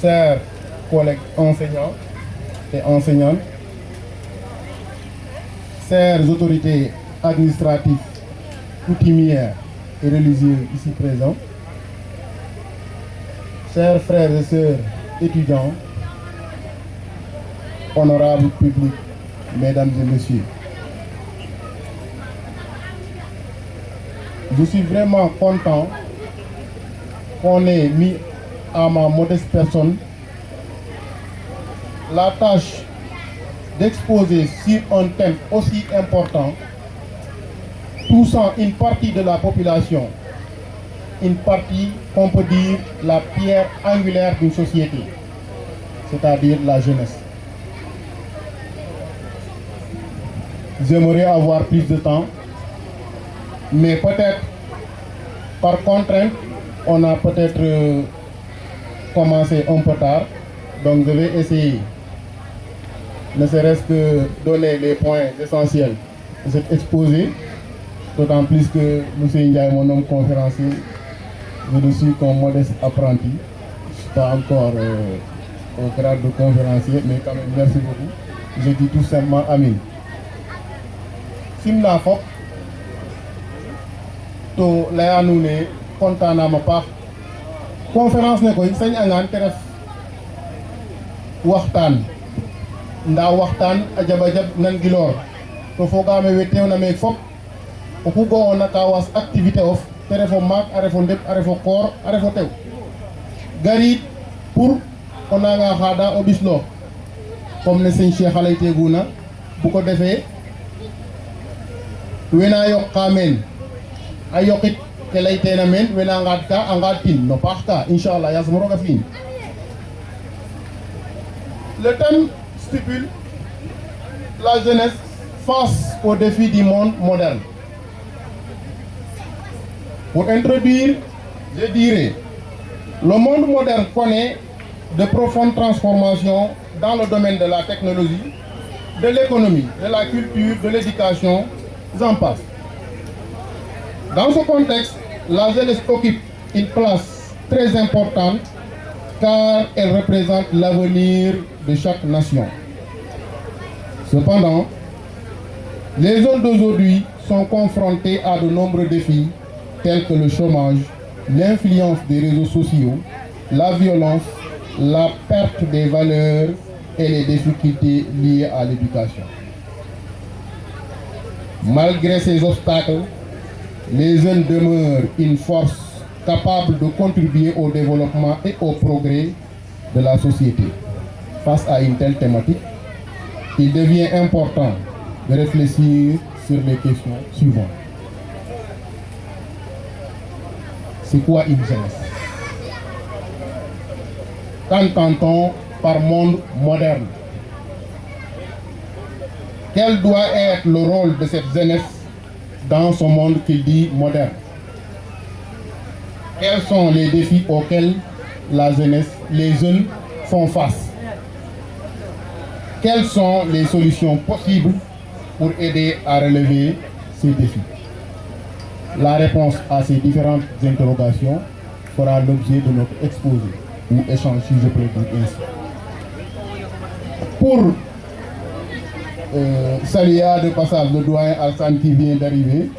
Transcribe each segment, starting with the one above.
chers collègues enseignants et enseignantes, chères autorités administratives, coutumières et religieuses ici présents, chers frères et sœurs étudiants, honorables publics, mesdames et messieurs, je suis vraiment content qu'on ait mis à ma modeste personne la tâche d'exposer sur un thème aussi important, touchant une partie de la population, une partie qu'on peut dire la pierre angulaire d'une société, c'est-à-dire la jeunesse. J'aimerais avoir plus de temps, mais peut-être par contrainte, on a peut-être commencé un peu tard, donc je vais essayer, ne serait-ce que donner les points essentiels de cet exposé, d'autant plus que M. Ndiaye, mon homme conférencier, je ne suis qu'un modeste apprenti, je ne suis pas encore au grade de conférencier, mais quand même merci beaucoup. Je dis tout simplement Amin. Simna Fok, to layanu ne kontaan naa ma paax conférence ne koy sañ angaan te ref waxtaan ndaa waxtaan a jaba-jab nan giloor to fogaame we teewna meek fop oxu ga'oona ka was activité of te refo maak a refo ndeɓ a refo koor a refo tew gariid pour o nanga xaada o ɓisloox comme ne sëñ Cheikh a layteeguna bu ko defee wena yoqa meen a yoqit ke layteena meen wena ngaad ka a ngaad tin no paax ka inchallah yasam roga fi'in. Le thème stipule la jeunesse face aux défis du monde moderne. Pour introduire, je dirais, le monde moderne connaît de profondes transformations dans le domaine de la technologie, de l'économie, de la culture, de l'éducation, j'en passe. Dans ce contexte, la jeunesse occupe une place très importante car elle représente l'avenir de chaque nation. Cependant, les jeunes d'aujourd'hui sont confrontés à de nombreux défis tels que le chômage, l'influence des réseaux sociaux, la violence, la perte des valeurs et les difficultés liées à l'éducation. Malgré ces obstacles, les jeunes demeurent une force capable de contribuer au développement et au progrès de la société. Face à une telle thématique, il devient important de réfléchir sur les questions suivantes. C'est quoi une jeunesse? Qu'entend-on par monde moderne? Quel doit être le rôle de cette jeunesse dans ce monde qu'il dit moderne? Quels sont les défis auxquels la jeunesse, les jeunes font face? Quelles sont les solutions possibles pour aider à relever ces défis? La réponse à ces différentes interrogations fera l'objet de notre exposé ou échange, si je peux dire ainsi. Pour saluer de passage le doyen Alsan qui vient d'arriver,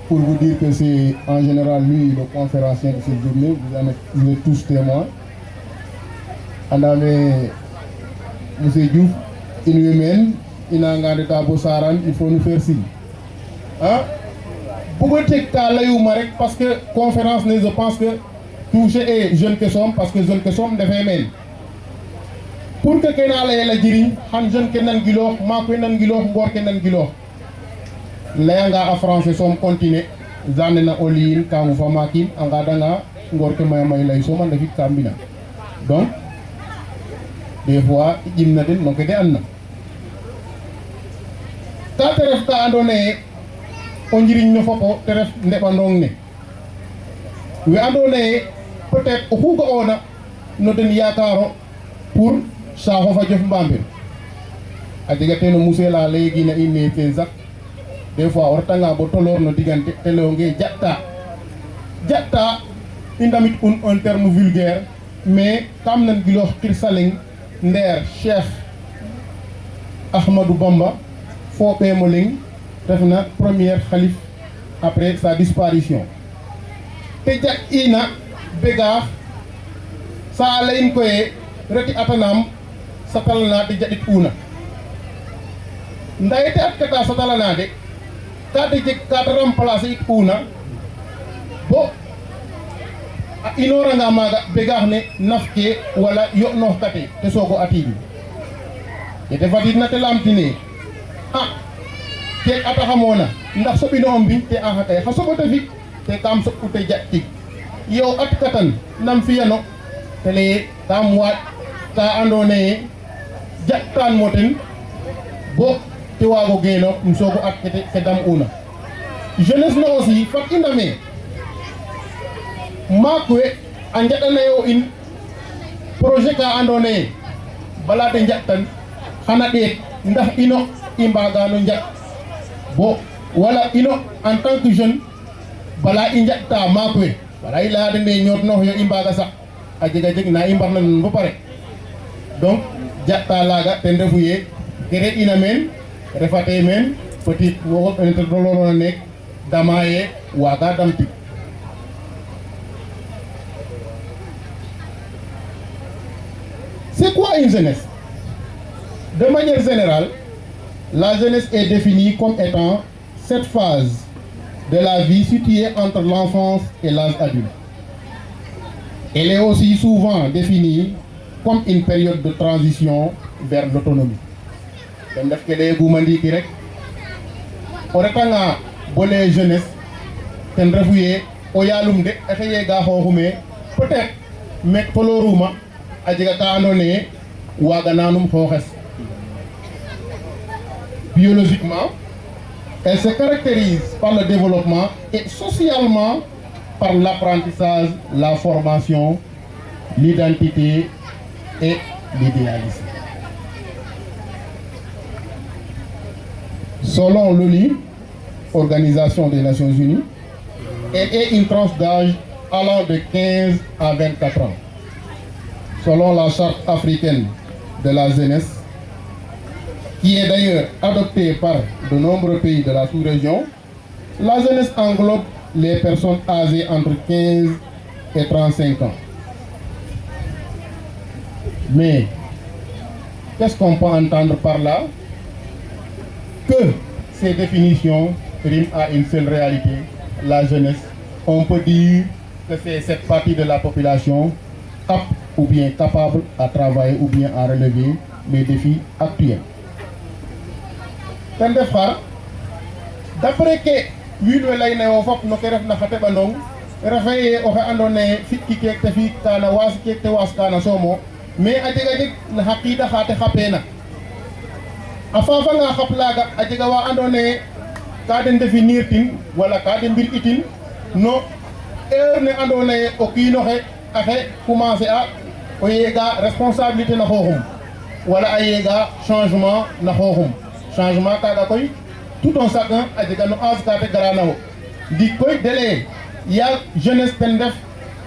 pour vous dire que c'est en général lui le conférencier de cette journée, vous êtes tous témoins. On avait M. Diouf, in lui-même, il a un Saran, il faut nous faire signe. Hein? Parce que conférence, je pense que toucher les jeunes que sommes, parce que jeunes que sommes, de même. Pour que quelqu'un ait la diri, han jeune kenan gilo, ma kenan gilo, ngor kenan gilo. Léanga à français som continuer, zanena olin, kamu famakin, angadanga, ngor ke may lay soman de fit kambina. Donc, des fois, il n'a pas de anna. Quand tu restes à donner, on dirait ne faut pas te rester indépendant. Oui, à donner, peut-être, au bout qu'on a, notre niakaro pour ça, on va faire mbambe. À dire que nous musée la légui na iné tezak. Des fois, on tanga botolor no digante telonge jatta. Jatta, indamit un terme vulgaire mais kam nan giloox kirsaling ndeer Cheikh Ahmadou Bamba fo ɓeemo leng ref na premier xalif après sa disparition te jaɓ ina begaax sa leyim koye reti atanam satalana te jaɗit una nda yete at kata satalana de ka te jeg ka te remplacer it una bo a inoranga maaga begaax ne naf ke wala yo'noox kate te soogo atiid yete fadiidna te laamtine te ataxamoona ndax soɓino o mbiñ te axa kay xa soɓo te fi te kam soɓu te jaƴ tig yow at katan nam fiyano te leye kam waaɗ ka andoona yee jaɓtaan mo ten bo te waago geenoox um soogo at ke dam'una jeunesse ne aussi fat i ndame maak we a njaɗanayo in projet ka andoona yee bala te njaɓtan xana ɗeet ndax ino i mbaagano njaɓ bo wala ino en tant que jeune bala i njaɓta maak we wala i leya den e ñootnoox yo i mbaaga sax a jega jeg na i mbarna nuun bo pare donc jaɓta laaga ten refu yee ke re'ina meen refate meen petit wo tolorona neek dama ye waaga damtik c'est quoi une jeunesse? De manière générale, la jeunesse est définie comme étant cette phase de la vie située entre l'enfance et l'âge adulte. Elle est aussi souvent définie comme une période de transition vers l'autonomie. Dem def ke leeguma ndiiki rek o retanga bo les jeunesse ten refu yee o yaalum de exe yeega xooxume peut-être meek toloruma a jega ka andoona yee waagananum xooxes. Biologiquement, elle se caractérise par le développement et socialement par l'apprentissage, la formation, l'identité et l'idéalisme. Selon l'ONU, Organisation des Nations Unies, elle est une tranche d'âge allant de 15 à 24 ans. Selon la Charte africaine de la jeunesse, qui est d'ailleurs adoptée par de nombreux pays de la sous-région, la jeunesse englobe les personnes âgées entre 15 et 35 ans. Mais, qu'est-ce qu'on peut entendre par là? Que ces définitions riment à une seule réalité, la jeunesse. On peut dire que c'est cette partie de la population apte ou bien capable à travailler ou bien à relever les défis actuels. ten def xar d'après que wiin we layna yo fop no ke refna xa teɓandong refe ye oxe andoona yee fi'ki keek te fi'ik kaana waas keek te waas kaana soomo mais a jega jeg na xa qiid axa te xapeena a faafanga xap laaga a jega wa andoona yee ka den définir tin wala ka den mbil'itin no heure ne andoona yee o kiin oxe axe commencer a o yeega responsabilité na xooxum wala a yeega changement na xooxum. Changement kaga koy tout un chacun a jega no âge ka te garana wo ndik koy dele ya jeunesse ten def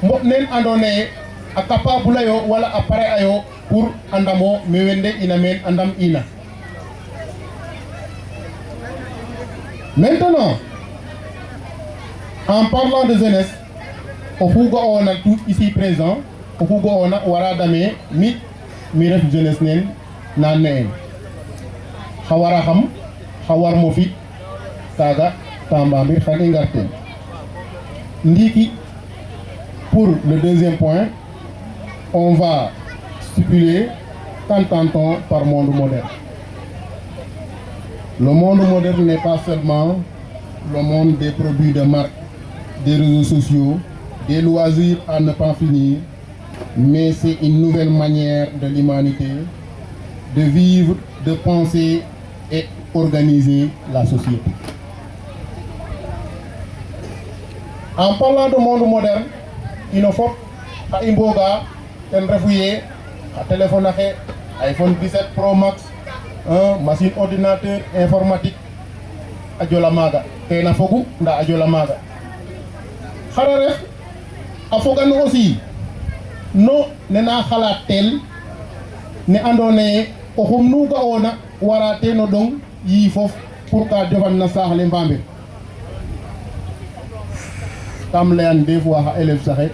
mboɓ neen andoona yee a capable ayo wala a pare ayo pour a ndamo me wende ina meen a ndam ina. Maintenant, en parlant de jeunesse, oxu ga'oona tout ici présent, oxu ga'oona wara dame mi ref jeunesse neen naan ne'en xa wara xam xa war mo fi kaaga Tambamir xan i ngar teen ndiiki pour le deuxième point on va stipuler qu'entend-on par monde moderne. Le monde moderne n'est pas seulement le monde des produits de marque, des réseaux sociaux, des loisirs à ne pas finir, mais c'est une nouvelle manière de l'humanité de vivre, de penser et organiser la société. En parlant de monde moderne, il nous faut à Imboga, ten refouillé, à téléphone iPhone 17 Pro Max, machine ordinateur informatique, à Djolamaga. Et na fogu, à Djolamaga. Hararef, à Fogano aussi, no nena xalaat tel ne andone o xum nu ga'ona wara te no ɗong yi fof pour ka jofan na saax le Mbamir kam leyan des fois xa élève saxe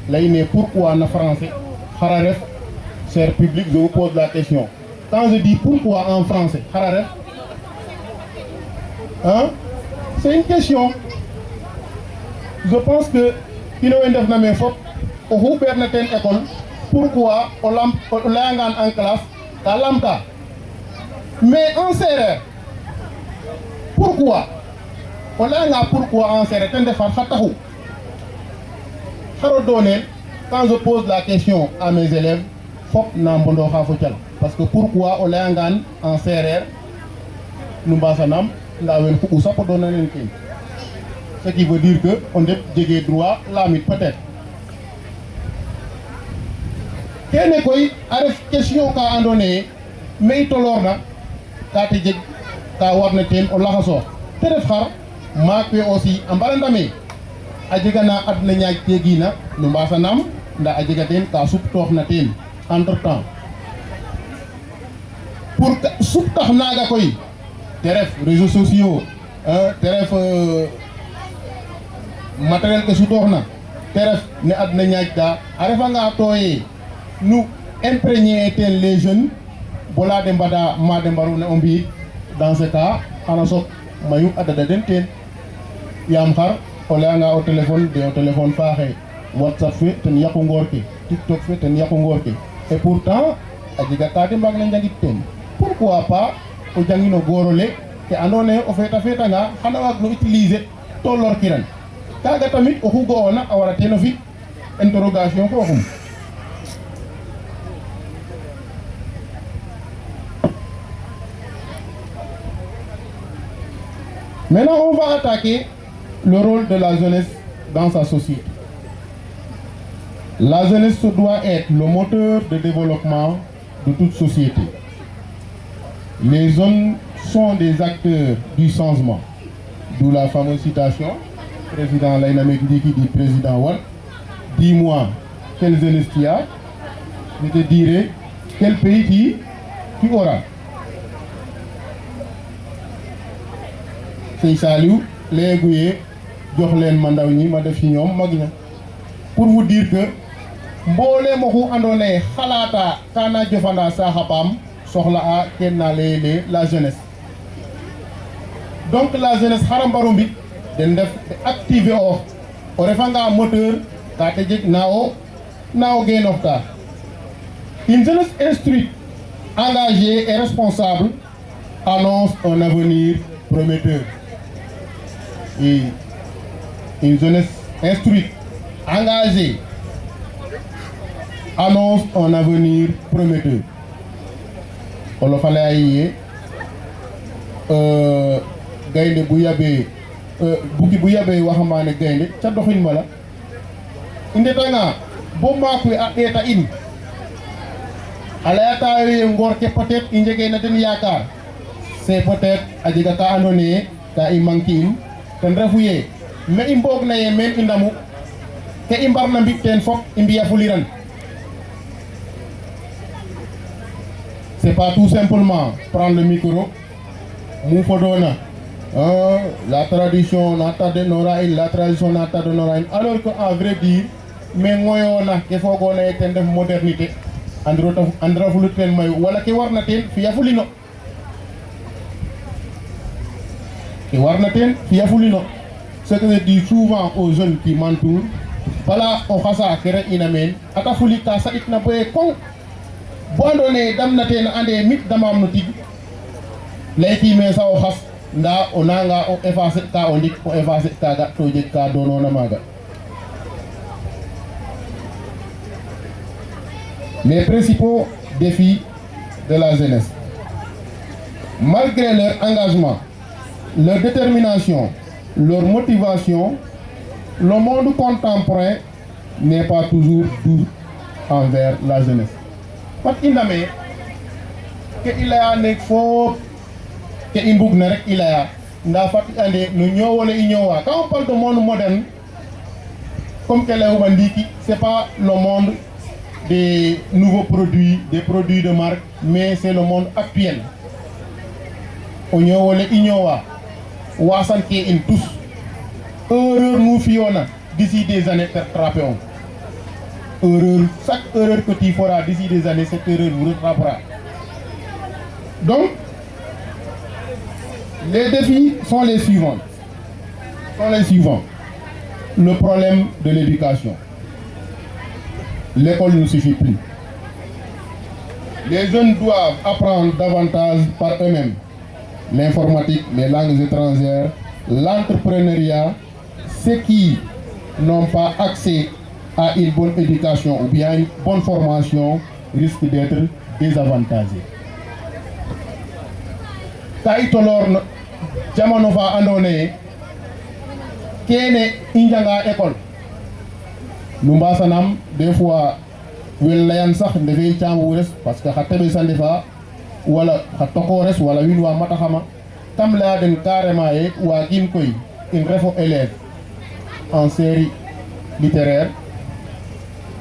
leyine pourquoi na français xara ref cher public je vous pose la question quand je dis pourquoi en français xara ref hein c'est une question je pense que ino we ndef na me fop oxu ɓeerna teen école pourquoi o leyangaan en classe ka lamta mais en séeréer pourquoi o layanga pourquoi en séeréer ten refar xa taxu xaro dooneel quand je pose la question à mes élèves fop na mbondoxa fo cal parce que pourquoi o leyangaan en séeréer nu mbasanam nda wen xuɓu sapo doona nen ken ce qui veut dire que on ndet jege droit lamit peut-être kene koy a ref question ka andoona yee me i tolorna ka te jeg ka warna teen o laxasoox te ref xar maak we aussi a mbara ndame a jega na adna ñaaj tegiina no mbasanam nda a jega teen ka suptoox na teen entre temps pour suptax naaga koy te ref réseaux sociaux te ref matériel ke sutooxna te ref ne adna ñaaj ta a refanga tooye nu imprégner teen les jeunes bola de mbada ma de mbaruna o mbi'id dans ce cas xana soɓ mayu a dada den teen yaam xar o layanga o téléphone faaxe WhatsApp fe ten yaqu ngoor ke TikTok fe ten yaqu ngoor ke et pourtant a jega ka de mbaag na njangit teen pourquoi pas o jangin o goor ole ke andoona yee o feetanga xana waag no utiliser to lor kiran kaaga tamit oxu ga'oona a wara teen o fi' interrogation fooxum Maintenant, on va attaquer le rôle de la jeunesse dans sa société. La jeunesse doit être le moteur de développement de toute société. Les jeunes sont des acteurs du changement. D'où la fameuse citation, président Laïnamek Ndiki dit président Wad, dis-moi quelle jeunesse tu as, je te dirai quel pays tu auras. Sëñ Saliou léegi yee jox leen ma ndaw ñi ma def ci ñoom mag ña pour vous dire que mbooleem oxu andoona yee xalaata kana jofanda saaxa paam soxla a ken na layele la jeunesse donc la jeunesse xara mbaru mbi den ndef activer o refanga moteur ka te jeg na o genooxta une jeunesse instruite engagée et responsable annonce un avenir prometteur. Et une jeunesse instruite, engagée, annonce un avenir prometteur. On fallait aïe, gaynde bu yabee bukki bu yabee waxambaane gaynde ca doxin ma la i ndetanga bo maak we a ɗeeta in a layata ye ngoor ke peut-être i njegee na den yaakaar c'est peut-être a jega ka andoona yee ka i manquer in ten refu yee me i mboogna yee meen i ndamu ke i mbarna mbi' teen fop i mbi'afuliran c'est pas tout simplement prendre le micro mu fodoona la tradition na tardenoora in la tradition na tardenoora in alors que en vrai dire me ngoyoona ke foogoona yee ten ref modernité andiro fulut teen mayu wala ke warna teen fi'afulino ce que je dis souvent aux jeunes qui m'entourent bala o xasa ke re'ina meen ata fuli ka sa'itna boye koŋ bo andoona yee damna teen ande mit damaam no tig laykiime sa o xas ndaa o nanga o effacer ka o ndik o effacer kaaga to jeg ka doonoona maaga. Les principaux défis de la jeunesse. Malgré leur engagement, leur détermination, leur motivation, le monde contemporain n'est pas toujours doux envers la jeunesse. Parce qu'il a mis que il a nek fo que il bouge rek il a nda fat ande no ñowole i ñowa. Quand on parle de monde moderne comme que la Oubandiki, c'est pas le monde des nouveaux produits, des produits de marque, mais c'est le monde actuel. Onyo wole ignowa, wasanke in tous. Erreur nous fiona d'ici des années rattraperons. Chaque erreur que tu feras d'ici des années, cette erreur vous rattrapera. Donc, les défis sont les suivants. Le problème de l'éducation. L'école ne suffit plus. Les jeunes doivent apprendre davantage par eux-mêmes. L'informatique, les langues étrangères, l'entrepreneuriat. Ceux qui n'ont pas accès à une bonne éducation ou bien une bonne formation risquent d'être désavantagés. Taïtolor jamono fa andone kene injanga école nous mbasanam des fois wel layan sax ndefay ciangu res parce que xatabe sande fa wala xatoko res wala win wa mata xama tam la den carrément e wa gim koy une refo élève en série littéraire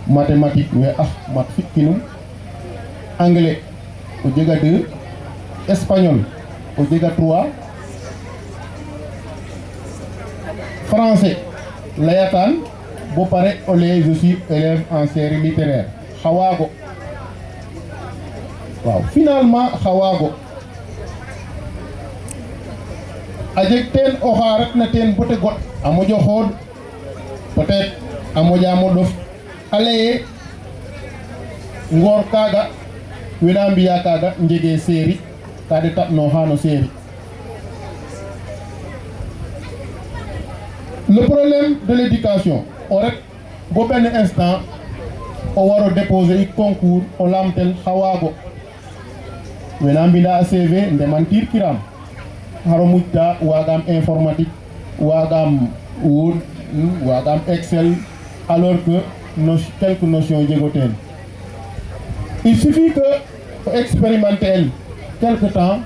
mathématique we mat fikkinum anglais o jega 2 espagnol o jega 3 français layatan bo pare ole je suis élève en série littéraire xawago waaw finalement xawago ajek ten o xarat na ten bote got a mojo xod peut-être a moja mo dof alaye ngor kaga wena mbiya kaga njege série kade tapno hano série. Le problème de l'éducation, au ben instant, on va déposer un concours au lamtel Hawago. When bina CV, ndemantir kiram. Haromutta, wagam informatique, wagam Word, wagam Excel, alors que quelques notions djegoten. Il suffit que expérimenter quelque temps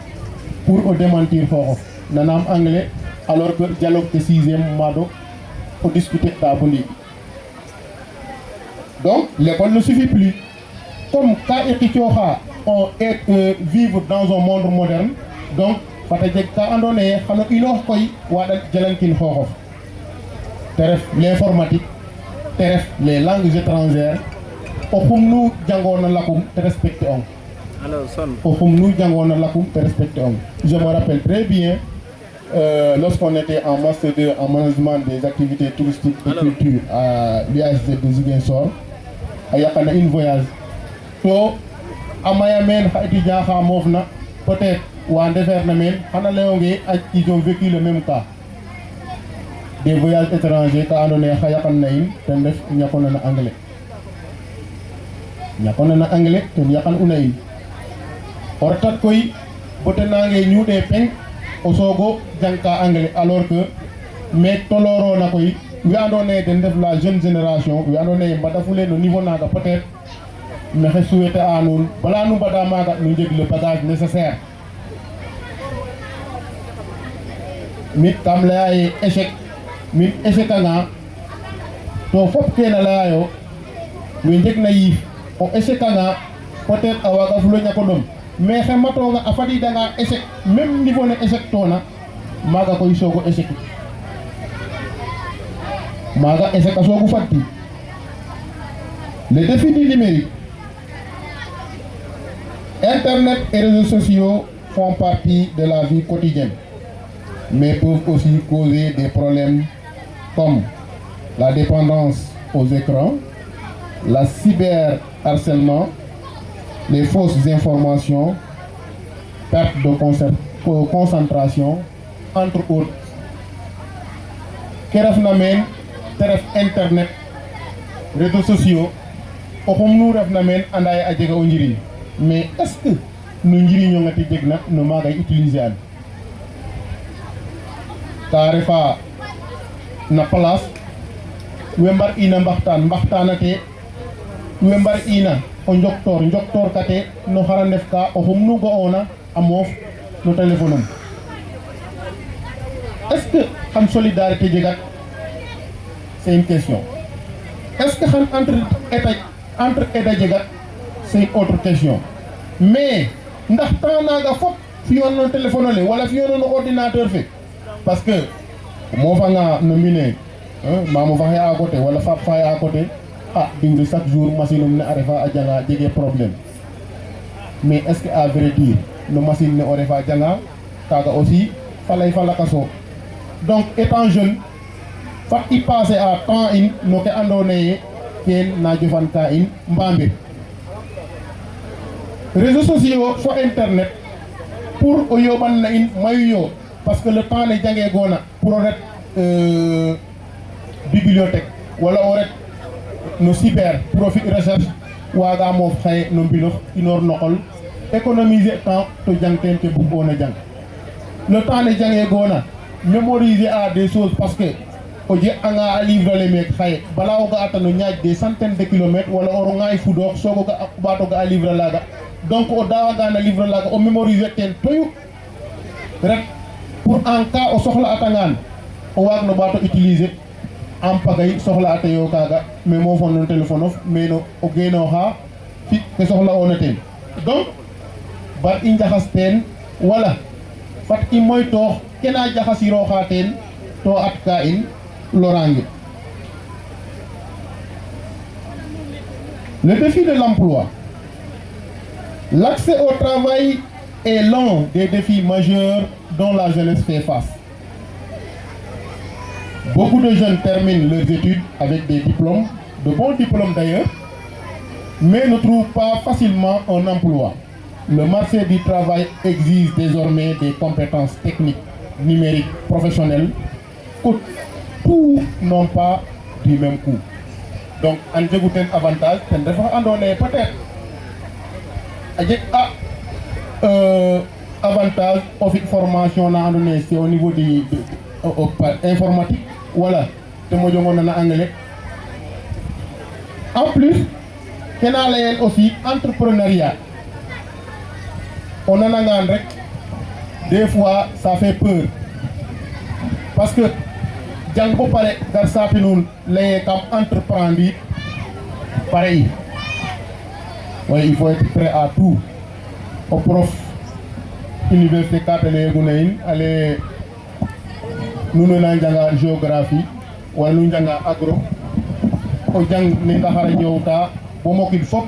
pour démentir fort. Nanam anglais. Alors que le dialogue de 6e mado pour discuter d'aboli. Donc, l'école ne suffit plus. Comme quand Ekitioha on est vivre dans un monde moderne, donc, l'informatique, les langues étrangères, nous je me rappelle très bien. Lorsqu'on était en master 2 en management des activités touristiques et culture à l'UASD de Ziguinchor, il y a un voyage. So, à Mayamen, peut-être, ou en dévernement, ils ont vécu le même cas. Des voyages étrangers, quand on est à Yakan Naïm, il y a un anglais. Il y a un anglais, il y a un unaïm. Or, tant que vous avez des Osogo janka anglais alors que mais toloro na koy wi andone den def la jeune génération wi andone badafule no niveau naga peut-être mais je souhaite à nous bala nous bada maga nous jëg le bagage nécessaire mit tam lay échec mit échec nga to fop ke na layo wi jëg na yif o échec nga peut-être awaga fulo ñako dom mais xemato nga afadi da nga échec même niveau ne échec tona maga koy sogo échec maga échec sogo fatti. Les défis du numérique. Internet et réseaux sociaux font partie de la vie quotidienne, mais peuvent aussi causer des problèmes comme la dépendance aux écrans, la cyberharcèlement, les fausses informations, perte de concentration, entre autres. Keref namen, teref internet, réseaux sociaux, nous namen andaye adjega o njiriñ. Mais est-ce que nous njiriño ngati jegna no maga utiliser an? Ka refa na place we mbar ina mbaxtanate we mbar ina o njoktor kate no xara ndef ka o xum nu ga'ona a moof no téléphone um. Est-ce que xam solidarité jegat? C'est une question. Est-ce que xam entre entre aide jegat c'est une autre question mais ndax temps naga fop fiyoon no téléphone le wala fiyoon no ordinateur fe parce que mo fa nga no mine maamo fa à côté wala fa à côté ah diwde chaque jour machine um ne a refa a janga jege problème mais est-ce que à vrai dire no machine ne o refa janga kaga aussi falay fa lakaso donc étant jeune fat i passer à temps in no ke andona ye ken na jofan ka in mbamir réseaux sociaux fo internet pour o yoban na in mayu yo parce que le temps le jange gona pour o ret bibliothèque wala o ret no cyber pour o fi recherche waga moof xaye no mbinof inor noqol économiser temps to jang ten ke bugona jang le temps le jange gona mémoriser à des choses parce que o je anga a livre le mek xaye bala o ga atano ñaaj des centaines de kilomètres wala oro ngay fudoox sogo ga bato ga a livre laga donc o dawa ga na livre laga o mémoriser ten toyu rek pour en cas o soxla atangan o waag no bato utiliser en pagay soxla atayo kaga mais mo fon no téléphone of mais no o genoxa fi ke soxla ona ten donc bar i njaxas ten wala fat i moytoox kena jaxasiroxa ten to at ka in lorange. Le défi de l'emploi. L'accès au travail est l'un des défis majeurs dont la jeunesse fait face. Beaucoup de jeunes terminent leurs études avec des diplômes, de bons diplômes d'ailleurs, mais ne trouvent pas facilement un emploi. Le marché du travail exige désormais des compétences techniques, numériques, professionnelles, que tous n'ont pas du même coup. Donc, en un avantage, c'est peut-être avantage of formation c'est au niveau de informatique. Voilà, c'est mon anglais. En plus, il y a aussi entrepreneuriat. On en a des fois, ça fait peur. Parce que Django pare gar sapinun leye kam entreprendre pareil. Oui, il faut être prêt à tout. Au prof université 4 aller nous n'avons géographie ou nous n'avons agro. Au jang ni nga xara ñewta bo mokil fop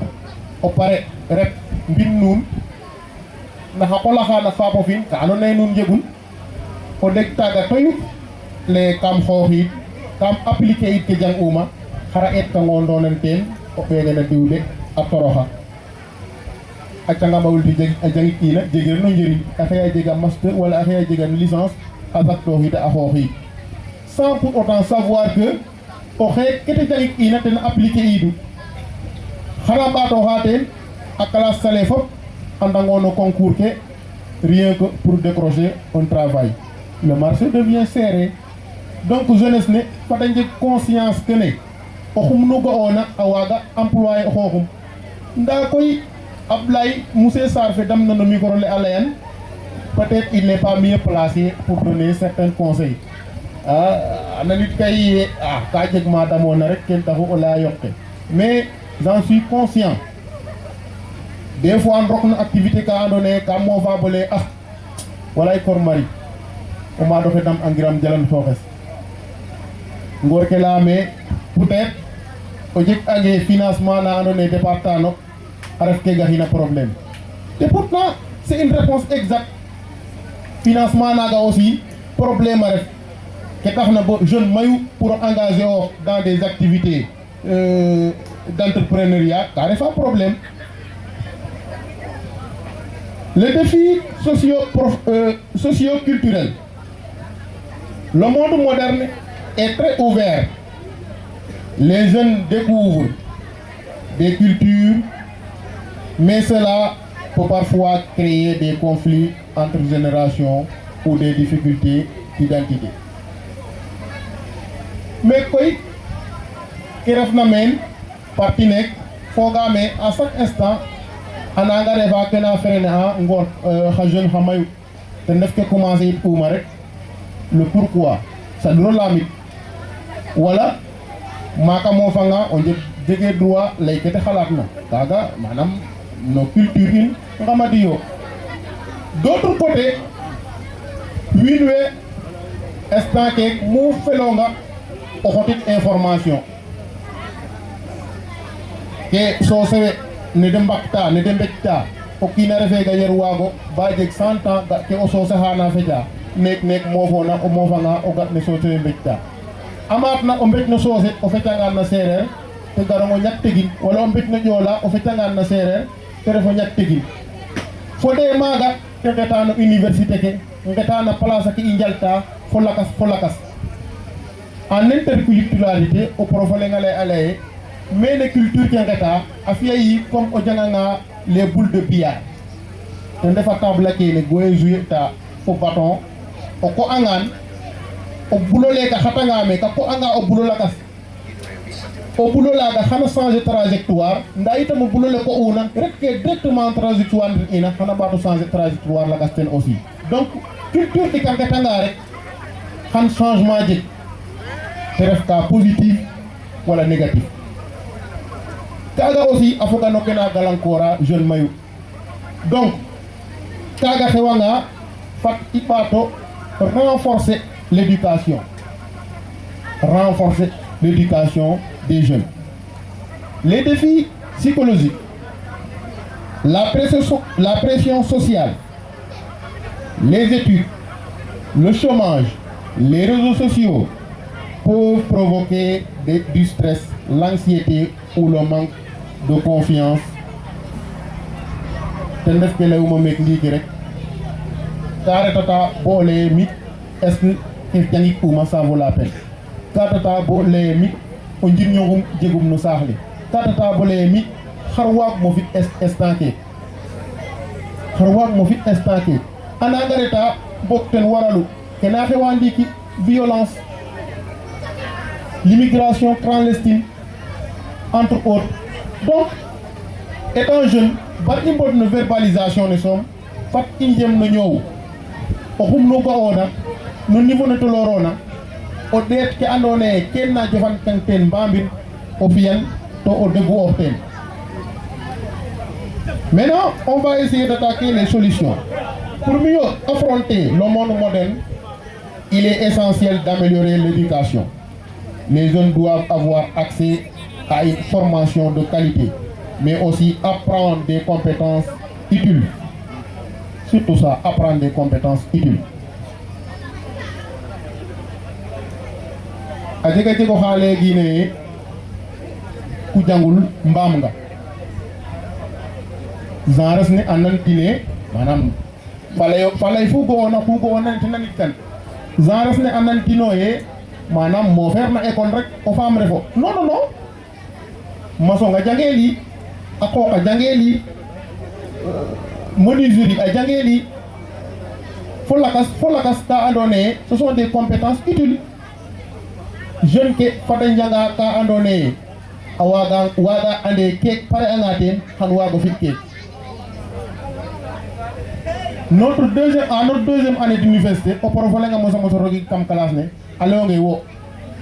o pare rek mbin nun na xakola xana fapo fin ka ando nay nun jegun o deg taga toyu les kam xoxit kam appliquer it ke jang uma xara et ka ngondonen ten o pege na diwde a toroxa a canga mawul ti jeg a jangit ina jegel no njeri a xeya jega master wala a xeya jega licence a saktoxida a xoxit sans pour autant savoir que o xeet kete jangit ina ten appliquer idu xana ɓatoxa ten a classe sale fop a ndangono concours ke rien que pour décrocher un travail. Le marché devient serré. Donc jeunesse ne fata jeg conscience que ne oxum nu ga'ona a waga employer xoxum nda koy Ablaye Moussé Sarr fe damna no micro le a leyan peut-être il n'est pas mieux placé pour donner certains conseils nanit kay ka jeg ma damona rek ken taxu o leya yoqe mais j'en suis conscient. Des fois on rok na activité ka andone ka mofa bole walay kor mari o ma do fe dam angiram jalan foxes ngor ke la mais peut-être o jeg ange financement na andone département a ref ke gahina problème et pourtant c'est une réponse exacte. Financement naga aussi problème a ref ke taxna bo jeune mayu pour engager dans des activités d'entrepreneuriat ka refa problème. Les défis socio-culturels. Le monde moderne est très ouvert. Les jeunes découvrent des cultures, mais cela peut parfois créer des conflits entre générations ou des difficultés d'identité. Mais quoi, qui refnamen partinek, fogame à chaque instant. Ananga reva kena ferene a ngor xa jeune xa mayu ten def ke commencer it uma rek le pourquoi ça duro lamit wala maka mo fanga on jege droit lay kete xalaat na kaga manam no culture in ngamadi yo. D'autre côté wiin we instant ke mu felonga o xotit information ke so sewe ne de mbakta ne de mbekta o kiina refe ga yer waago ba jeg 100 ans ga ke o soose xana feja nek mofona o mofanga o gat ne so sewe mbekta amaat na o mbek no soose o fecanga na sereer te garongo ñak tegin wala o mbek no ƴoola o fecanga na sereer te refo ñak tegin fode maaga te ngeta no université ke ngeta na place ke i njalta fo lakas en interculturalité o profolenga lay a leye mene culture ke ngeta a fiya yi comme o janganga les boules de billard te ndefa table kene goye jouer ta o bâton o ko angan o bulo leka xatanga me ka ko anga o bulo lakas o bulo laga xana changer trajectoire nda itam o bulo le ko una rek ke directement trajectoire ina xana bato changer trajectoire lakas ten aussi donc culture ke ngeta rek xan changement jeg te ref ka positif wala négatif kaga aussi a foga no kena galankora jeune mayu donc kaga xewanga fat i ɓaato renforcer l'éducation des jeunes. Les défis psychologiques, la pression sociale, les études, le chômage, les réseaux sociaux peuvent provoquer du stress, l'anxiété ou le manque de confiance. Tendef ke lewuma mek ndiki rek ka retata bo leye mi est-ce que ke jangikuma ça vaut la peine ka tata bo leye mi o njirñongum jegum no saax le ka tata bo leye mi xar waag mo fit instant ke a nanga reta bok ten waralu kena xewa ndiki violence, l'immigration clandestine entre autres. Donc étant jeune bar i mbod no verbalisation ne soom fat i njem no ñoow oxum nu ga'oona no niveau ne tolorona o ɗeet ke andoona yee keen na jofankang teen mbamir o fi'an to o degu'oox teen. Maintenant on va essayer d'attaquer les solutions. Pour mieux affronter le monde moderne, il est essentiel d'améliorer l'éducation. Les jeunes doivent avoir accès à une formation de qualité, mais aussi apprendre des compétences utiles. Surtout ça, apprendre des compétences utiles. A jega jego xale gine ku jangul mbam nga genre ne anantine manam falay fu go ona tinanit kan genre ne anantino ye manam mo fer na école rek o fam refo non maçon nga jangeli ako ka jangeli menuiserie a jangeli folakas ta andone ce sont des compétences utiles. Jeune ke fata njanga ka andone a waga ande kek pare anga ten xan wago fit kek. Notre deuxième année d'université o profolenga moso rogi kam classe ne a leyonge wo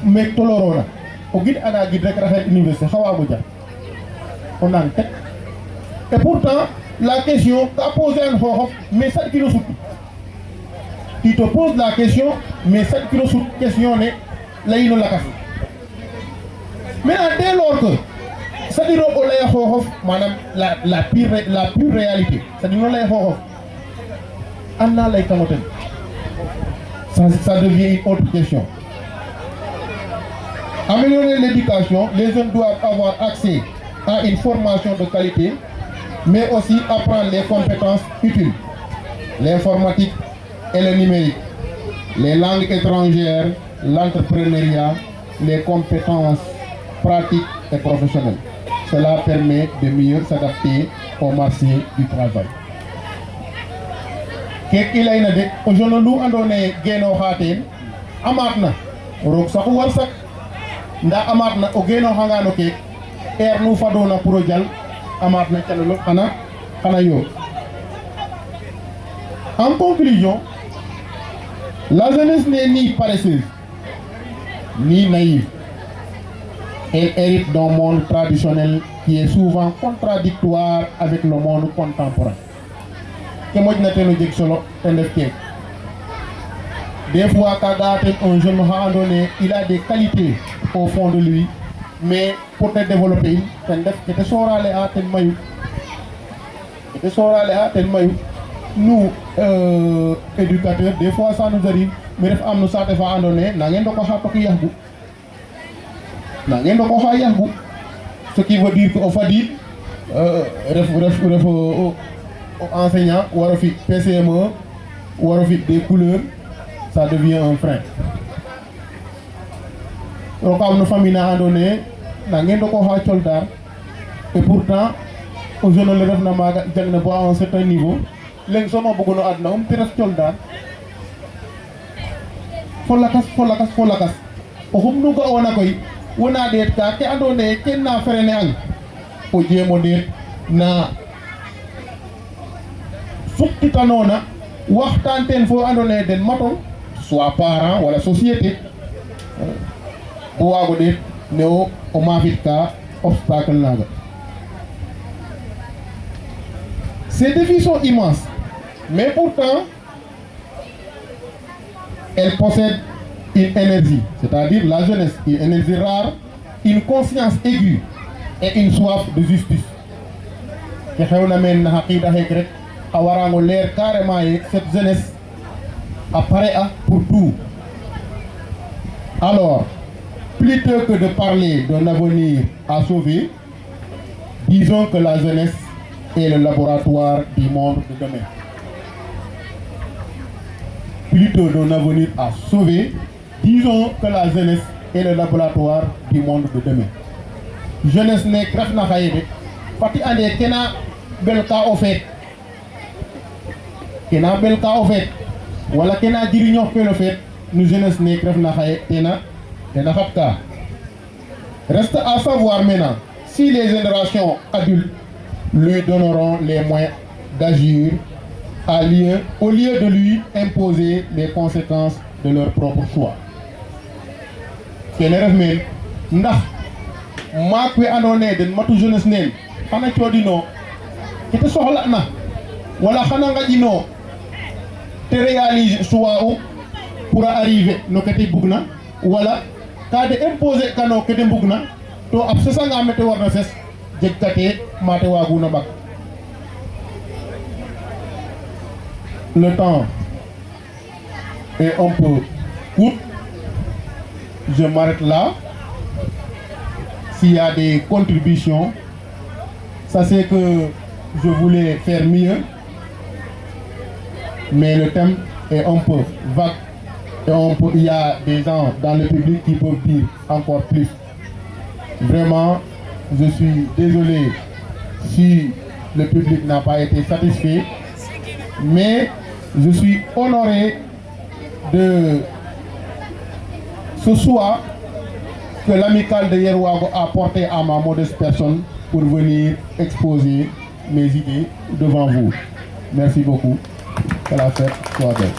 mek tolorona o gid anda gid rek raxel université xa wago jar o nang tek. Et pourtant la question ka poser an xoxof mais sad kino sut. Tu te poses la question mais sad kino sut question ne layino lakas. Maintenant dès lors que c'est-à-dire o laya xoxof manam la pure réalité, c'est-à-dire no laya xoxof anna lay kangoten, ça devient une autre question. Améliorer l'éducation, les jeunes doivent avoir accès à une formation de qualité, mais aussi apprendre les compétences utiles, l'informatique et le numérique, les langues étrangères, l'entrepreneuriat, les compétences pratiques et professionnelles. Cela permet de mieux s'adapter au marché du travail. Kek ilayna de o jeune lu andone geno xaten amatna rok saxu war sak nda amatna o geno xangano kek er nu fadona pour o jal amatna calolo xana yo. En conclusion, la jeunesse n'est ni paresseuse ni naïve. Elle hérite d'un monde traditionnel qui est souvent contradictoire avec le monde contemporain. Que moi je ne sais solo des fois quand un jeune randonneur, il a des qualités au fond de lui, mais pour te développer, il te sera allé à tel maillot. Il te sera allé à tel maillot. Nous, éducateurs, des fois ça nous arrive, mais nous savons faire randonnée, nous n'avons pas de ce qui veut dire qu'au Fadi, enseignant, ou alors PCME, ou alors des couleurs, ça devient un frein. Donc, comme nos familles n'ont randonné, nous n'avons pas de soldat. Et pourtant, aux jeunes élèves n'ont pas à un certain niveau. Les gens ont beaucoup de adna, on peut rester soldat. Faut la casse. Au fond, nous avons on a des cas qui ont donné qui n'a fait rien au Dieu moderne na fukki tanona waxtanten fo andone den maton soit parents wala société bo wago de neo o mafit ka obstacle naga. Ces défis sont immenses, mais pourtant elles possèdent une énergie, c'est-à-dire la jeunesse, une énergie rare, une conscience aiguë et une soif de justice. Cette jeunesse apparaît pour tout. Alors, plutôt que de parler d'un avenir à sauver, disons que la jeunesse est le laboratoire du monde de demain. Plutôt d'un avenir à sauver, disons que la jeunesse est le laboratoire du monde de demain. Jeunesse n'est grave na khaïde. Pati ande kena belka au fait. Kena belka au fait. Wala kena diriño ke le fait. Nous jeunesse n'est grave na khaïde tena fatka. Reste à savoir maintenant si les générations adultes lui donneront les moyens d'agir au lieu de lui imposer les conséquences de leur propre choix. Kene ref men ndax maak we andone den matu jeunesse nen xana coodino kete soxla na wala xana ngaƴino te réaliser choix pour arriver no kete bugna wala ka de imposer kano kete bugna to ab sesanga mete warna ses jeg kate mate waguna bak. Le temps est un peu court. Je m'arrête là. S'il y a des contributions, sachez que je voulais faire mieux, mais le thème est un peu vague et il y a des gens dans le public qui peuvent dire encore plus. Vraiment, je suis désolé si le public n'a pas été satisfait, mais je suis honoré de ce soir que l'amicale de Yerwago a porté à ma modeste personne pour venir exposer mes idées devant vous. Merci beaucoup. Que la fête soit belle.